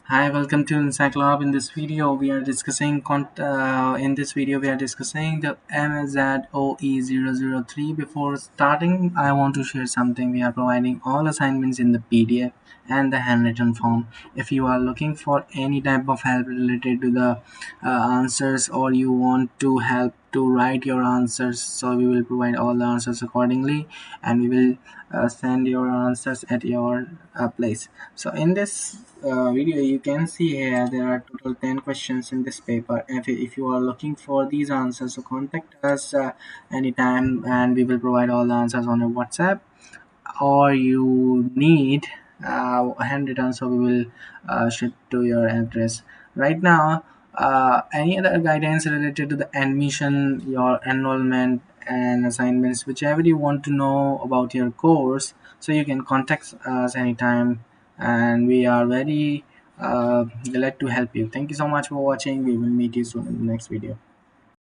Hi, welcome to Encyclopedia. In this video, we are discussing the MZOE 003. Before starting, I want to share something. We are providing all assignments in the PDF and the handwritten form. If you are looking for any type of help related to the answers, or you want to help to write your answers, so we will provide all the answers accordingly, and we will send your answers at your place. So in this video, you can see here there are total 10 questions in this paper. If you are looking for these answers, so contact us anytime, and we will provide all the answers on your WhatsApp, or you need a handwritten, so we will ship to your address. Right now, any other guidance related to the admission, your enrollment and assignments, whichever you want to know about your course, so you can contact us anytime, and we are very glad to help you. Thank you so much for watching. We will meet you soon in the next video.